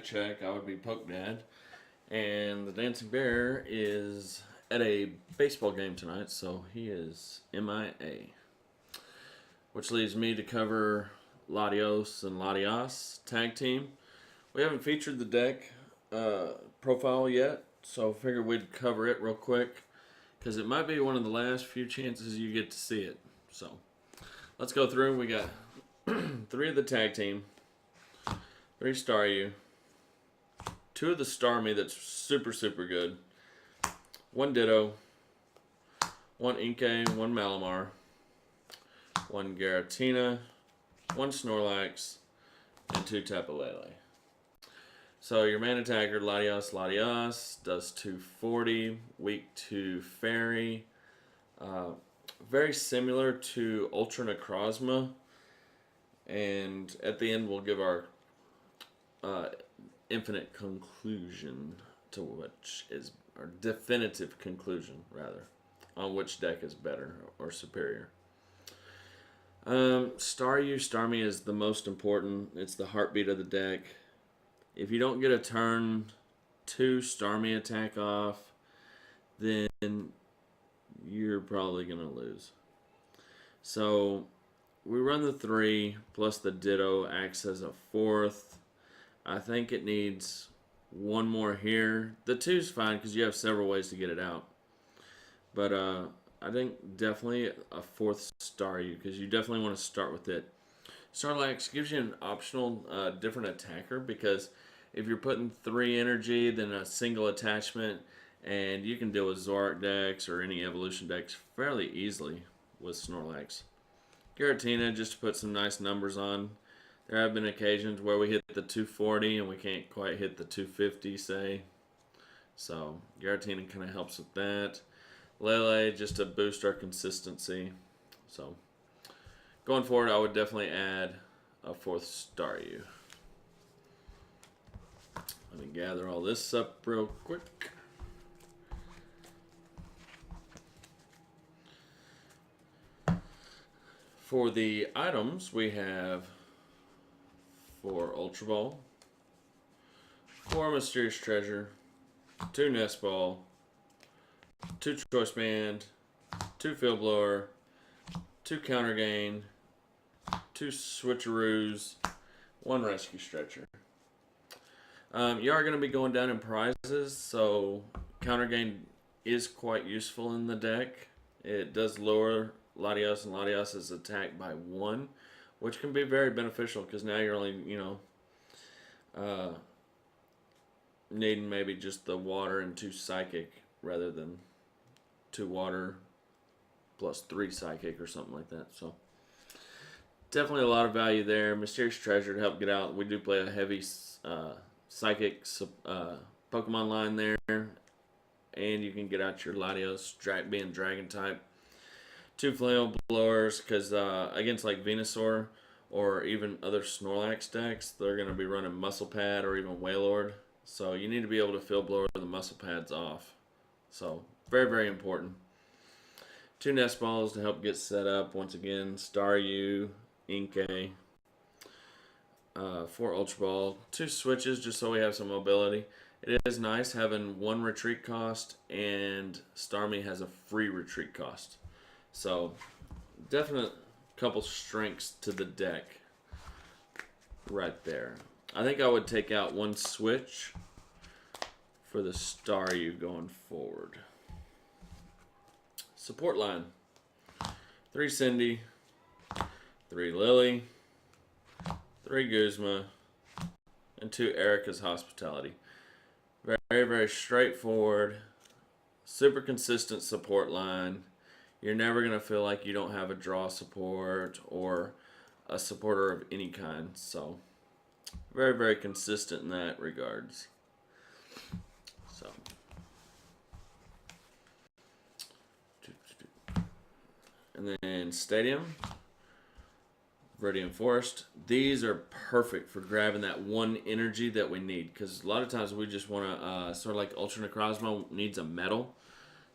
check, I would be Poke Dad. And the Dancing Bear is at a baseball game tonight, so he is MIA. Which leaves me to cover Latios and Latias tag team. We haven't featured the deck profile yet, so I figured we'd cover it real quick because it might be one of the last few chances you get to see it. So let's go through. We got 3 of the tag team, 3 Star U, 2 of the Star Me that's super, super good, 1 Ditto, 1 Inkay, 1 Malamar, 1 Garatina, 1 Snorlax, and 2 Tapu Lele. So your main attacker, Latias, does 240, weak to Fairy. Very similar to Ultra Necrozma. And at the end, we'll give our infinite conclusion to which is our definitive conclusion, rather, on which deck is better or superior. Star U, Star Me is the most important. It's the heartbeat of the deck. If you don't get a turn 2 Star Me attack off, then you're probably going to lose. So we run the 3 plus the Ditto acts as a 4th. I think it needs 1 more here. The 2's fine because you have several ways to get it out. But I think definitely a 4th Star U because you definitely want to start with it. Snorlax gives you an optional different attacker because if you're putting 3 energy, then a single attachment, and you can deal with Zoroark decks or any evolution decks fairly easily with Snorlax. Giratina, just to put some nice numbers on. There have been occasions where we hit the 240 and we can't quite hit the 250, say. So Giratina kind of helps with that. Lele, just to boost our consistency. So going forward, I would definitely add a 4th Star U. Let me gather all this up real quick. For the items, we have 4 Ultra Ball, 4 Mysterious Treasure, 2 Nest Ball, 2 Choice Band, 2 Field Blower, 2 Counter Gain, 2 Switcheroos, 1 Rescue Stretcher. You are going to be going down in prizes, so Counter Gain is quite useful in the deck. It does lower Latios and Latias' attack by 1, which can be very beneficial because now you're only, needing maybe just the water and 2 psychic rather than 2 water plus 3 psychic or something like that. So definitely a lot of value there. Mysterious Treasure to help get out. We do play a heavy psychic Pokemon line there, and you can get out your Latios being Dragon type. 2 Flail Blowers because against like Venusaur or even other Snorlax decks, they're going to be running Muscle Pad or even Wailord. So you need to be able to Field Blower the Muscle Pads off. So very, very important. 2 Nest Balls to help get set up. Once again, Star U, Inkay. 4 Ultra Ball, 2 switches just so we have some mobility. It is nice having 1 retreat cost, and Starmie has a free retreat cost. So definite couple strengths to the deck right there. I think I would take out 1 switch for the Star U going forward. Support line. 3 Cindy, 3 Lily, 3 Guzma, and 2 Erica's Hospitality. Very, very straightforward, super consistent support line. You're never going to feel like you don't have a draw support or a supporter of any kind. So, very, very consistent in that regards. So, and then Stadium. Viridian Forest. These are perfect for grabbing that 1 energy that we need because a lot of times we just want to, sort of like Ultra Necrozma needs a metal.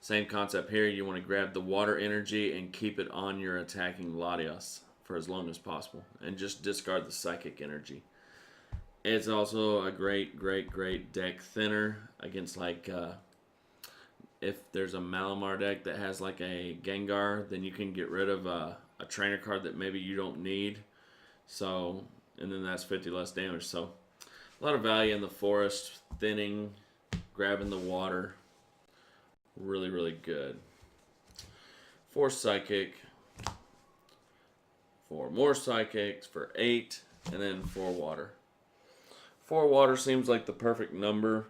Same concept here. You want to grab the water energy and keep it on your attacking Latias for as long as possible and just discard the psychic energy. It's also a great deck thinner against like if there's a Malamar deck that has like a Gengar, then you can get rid of a trainer card that maybe you don't need. So, and then that's 50 less damage. So, a lot of value in the forest, thinning, grabbing the water. Really good. 4 psychic, 4 more psychics for 8, and then 4 water. 4 water seems like the perfect number.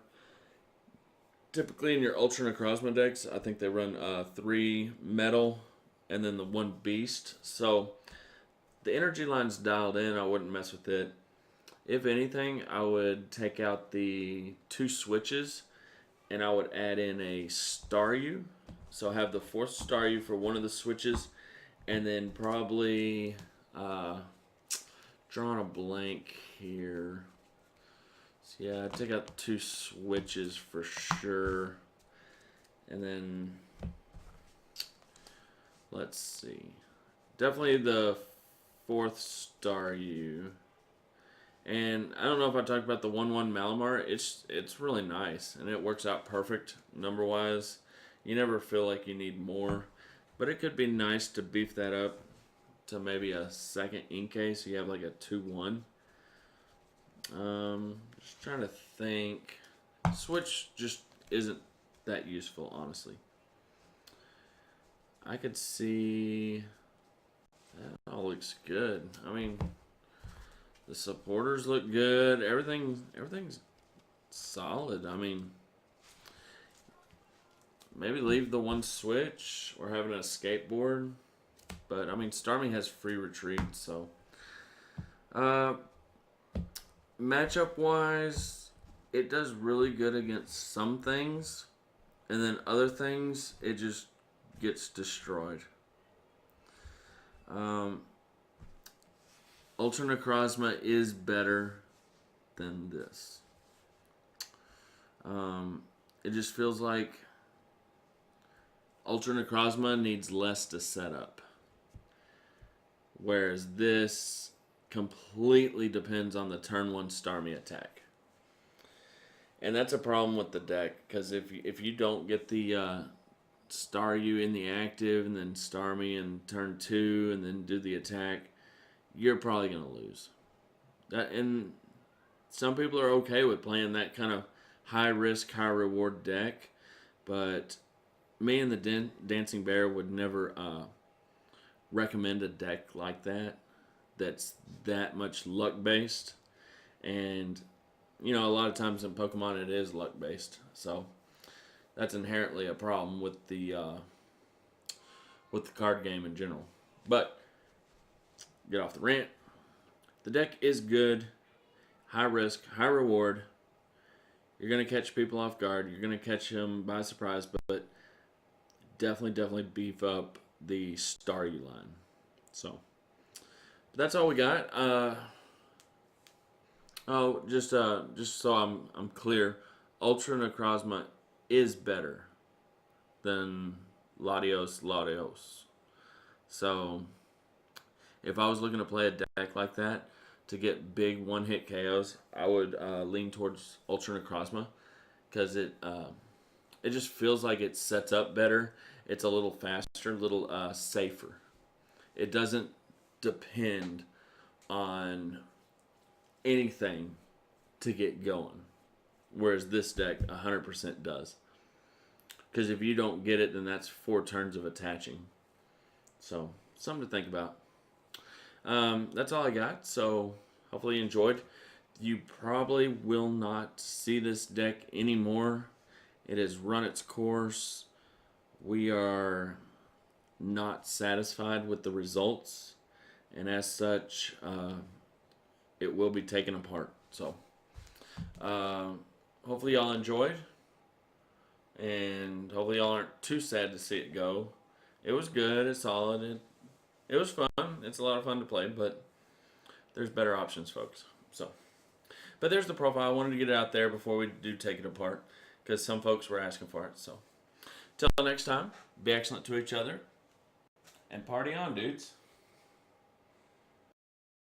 Typically in your Ultra Necrozma decks, I think they run 3 metal and then the 1 beast. So the energy line's dialed in. I wouldn't mess with it. If anything, I would take out the 2 switches and I would add in a Staryu. So have the 4th Staryu for one of the switches, and then probably drawing a blank here. So yeah, I'd take out 2 switches for sure, and then let's see, definitely the 4th Staryu. And I don't know if I talked about the 1/1 Malamar. It's really nice, and it works out perfect number wise. You never feel like you need more, but it could be nice to beef that up to maybe a 2nd Inkay, so you have like a 2/1. Just trying to think. Switch just isn't that useful, honestly. I could see that all looks good. I mean, the supporters look good. Everything's solid. I mean, maybe leave the 1 switch or having a skateboard. But I mean, Starmie has free retreat, so matchup wise, it does really good against some things, and then other things it just gets destroyed. Ultra Necrozma is better than this. It just feels like Ultra Necrozma needs less to set up, whereas this completely depends on the turn 1 Starmie attack. And that's a problem with the deck, because if you don't get the Staryu in the active and then Starmie in turn 2 and then do the attack, you're probably going to lose. And some people are okay with playing that kind of high risk, high reward deck, but me and the Dancing Bear would never recommend a deck like that that's that much luck based. And you know, a lot of times in Pokemon it is luck based, so that's inherently a problem with the card game in general. But get off the rant. The deck is good, high risk, high reward. You're gonna catch people off guard. You're gonna catch them by surprise, but definitely beef up the Staryu line. So, but that's all we got. Just so I'm clear, Ultra Necrozma is better than Latios. So, if I was looking to play a deck like that to get big one-hit KOs, I would lean towards Ultra Necrozma, because it just feels like it sets up better. It's a little faster, a little safer. It doesn't depend on anything to get going, whereas this deck 100% does. Because if you don't get it, then that's 4 turns of attaching. So, something to think about. That's all I got, so hopefully you enjoyed. You probably will not see this deck anymore. It has run its course. We are not satisfied with the results, and as such, it will be taken apart. So, hopefully y'all enjoyed, and hopefully y'all aren't too sad to see it go. It was good. It's solid. It was fun. It's a lot of fun to play, but there's better options, folks. So, but there's the profile. I wanted to get it out there before we do take it apart, because some folks were asking for it. So, till next time, be excellent to each other, and party on, dudes.